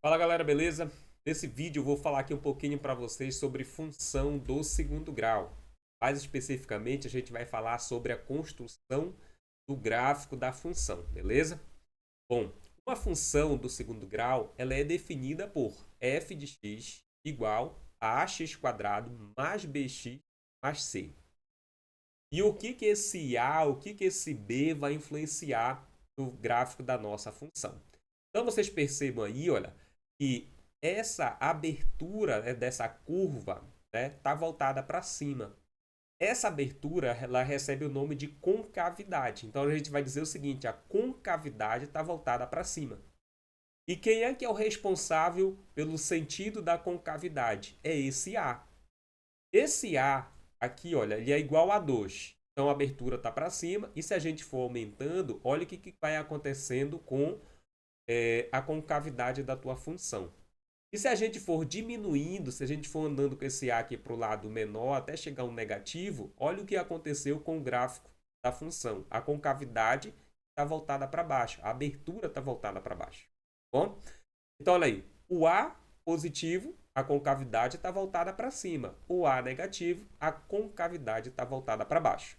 Fala galera, beleza? Nesse vídeo eu vou falar aqui um pouquinho para vocês sobre função do segundo grau. Mais especificamente, a gente vai falar sobre a construção do gráfico da função, beleza? Bom, uma função do segundo grau, ela é definida por f de x igual a ax quadrado mais bx mais c. E o que esse a, o que esse b vai influenciar no gráfico da nossa função? Então vocês percebam aí, olha, que essa abertura, né, dessa curva está voltada para cima. Essa abertura ela recebe o nome de concavidade. Então a gente vai dizer o seguinte: a concavidade está voltada para cima. E quem é que é o responsável pelo sentido da concavidade? É esse A. Esse A aqui, olha, ele é igual a 2. Então a abertura está para cima. E se a gente for aumentando, olha o que vai acontecendo com a concavidade da tua função. E se a gente for diminuindo, se a gente for andando com esse A aqui para o lado menor até chegar um negativo, olha o que aconteceu com o gráfico da função. A concavidade está voltada para baixo, a abertura está voltada para baixo. Bom? Então, olha aí, o A positivo, a concavidade está voltada para cima. O A negativo, a concavidade está voltada para baixo.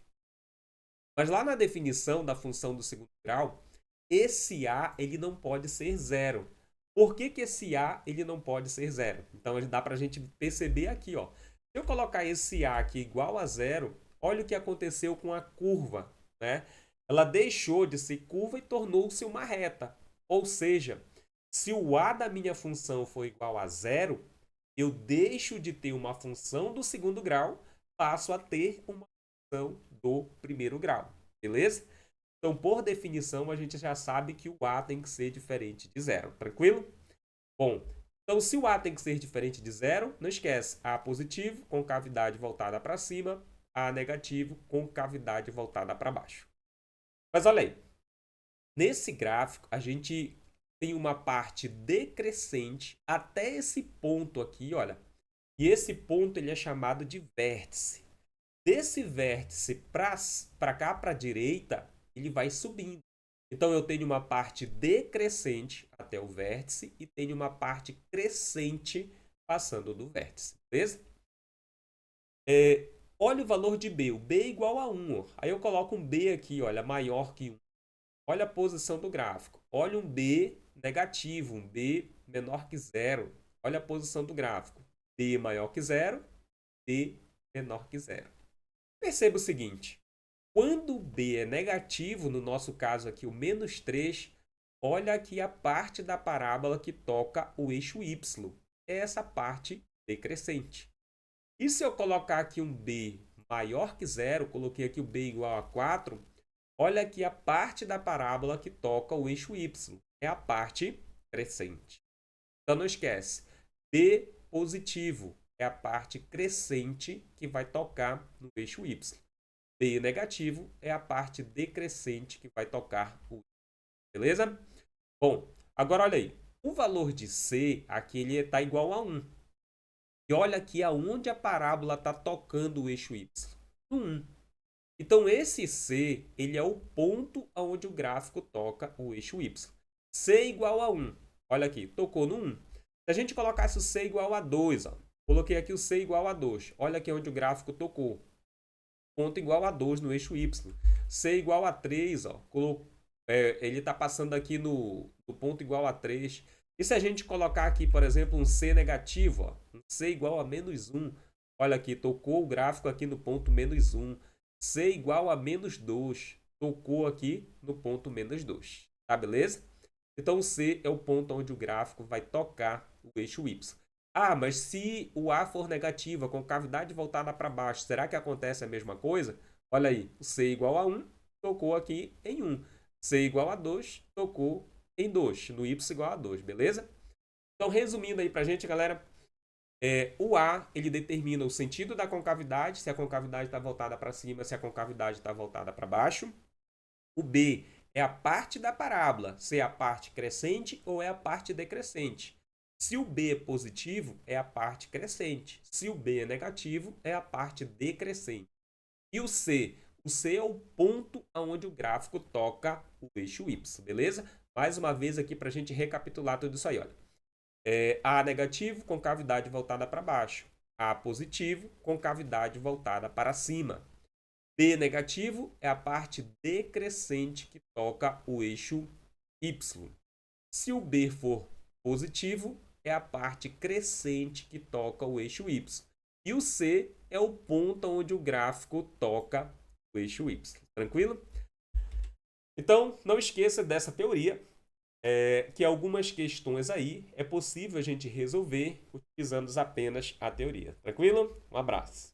Mas lá na definição da função do segundo grau, esse A ele não pode ser zero. Por que esse A ele não pode ser zero? Então dá para a gente perceber aqui. Ó. Se eu colocar esse A aqui igual a zero, olha o que aconteceu com a curva. Né? Ela deixou de ser curva e tornou-se uma reta. Ou seja, se o A da minha função for igual a zero, eu deixo de ter uma função do segundo grau, passo a ter uma função do primeiro grau. Beleza? Então, por definição, a gente já sabe que o A tem que ser diferente de zero. Tranquilo? Bom, então se o A tem que ser diferente de zero, não esquece. A positivo, concavidade voltada para cima. A negativo, concavidade voltada para baixo. Mas olha aí. Nesse gráfico, a gente tem uma parte decrescente até esse ponto aqui, olha. E esse ponto ele é chamado de vértice. Desse vértice para cá, para a direita, ele vai subindo. Então, eu tenho uma parte decrescente até o vértice e tenho uma parte crescente passando do vértice. Beleza? Olha o valor de B. O B é igual a 1. Ó. Aí eu coloco um B aqui, olha, maior que 1. Olha a posição do gráfico. Olha um B negativo, um B menor que 0. Olha a posição do gráfico. B maior que 0, B menor que 0. Perceba o seguinte, quando o B é negativo, no nosso caso aqui o menos 3, olha aqui a parte da parábola que toca o eixo Y. É essa parte decrescente. E se eu colocar aqui um B maior que 0, coloquei aqui o B igual a 4, olha aqui a parte da parábola que toca o eixo Y. É a parte crescente. Então não esquece, B positivo é a parte crescente que vai tocar no eixo Y. B negativo é a parte decrescente que vai tocar o Y. Beleza? Bom, agora olha aí. O valor de C aqui ele está igual a 1. E olha aqui aonde a parábola está tocando o eixo Y. No 1. Então esse C ele é o ponto aonde o gráfico toca o eixo Y. C igual a 1. Olha aqui, tocou no 1. Se a gente colocasse o C igual a 2, ó, coloquei aqui o C igual a 2. Olha aqui onde o gráfico tocou. Ponto igual a 2 no eixo Y. C igual a 3, ó, ele está passando aqui no ponto igual a 3. E se a gente colocar aqui, por exemplo, um C negativo, ó, um C igual a menos 1. Olha aqui, tocou o gráfico aqui no ponto menos 1. C igual a menos 2. Tocou aqui no ponto menos 2. Tá, beleza? Então, o C é o ponto onde o gráfico vai tocar o eixo Y. Ah, mas se o A for negativo, a concavidade voltada para baixo, será que acontece a mesma coisa? Olha aí, o C igual a 1, tocou aqui em 1. C igual a 2, tocou em 2, no Y igual a 2, beleza? Então, resumindo aí pra gente, galera, o A, ele determina o sentido da concavidade, se a concavidade está voltada para cima, se a concavidade está voltada para baixo. O B é a parte da parábola, se é a parte crescente ou é a parte decrescente. Se o B é positivo, é a parte crescente. Se o B é negativo, é a parte decrescente. E o C? O C é o ponto onde o gráfico toca o eixo Y, beleza? Mais uma vez aqui para a gente recapitular tudo isso aí, olha. A negativo, concavidade voltada para baixo. A positivo, concavidade voltada para cima. B negativo é a parte decrescente que toca o eixo Y. Se o B for positivo, é a parte crescente que toca o eixo Y. E o C é o ponto onde o gráfico toca o eixo Y. Tranquilo? Então, não esqueça dessa teoria, que algumas questões aí é possível a gente resolver utilizando apenas a teoria. Tranquilo? Um abraço.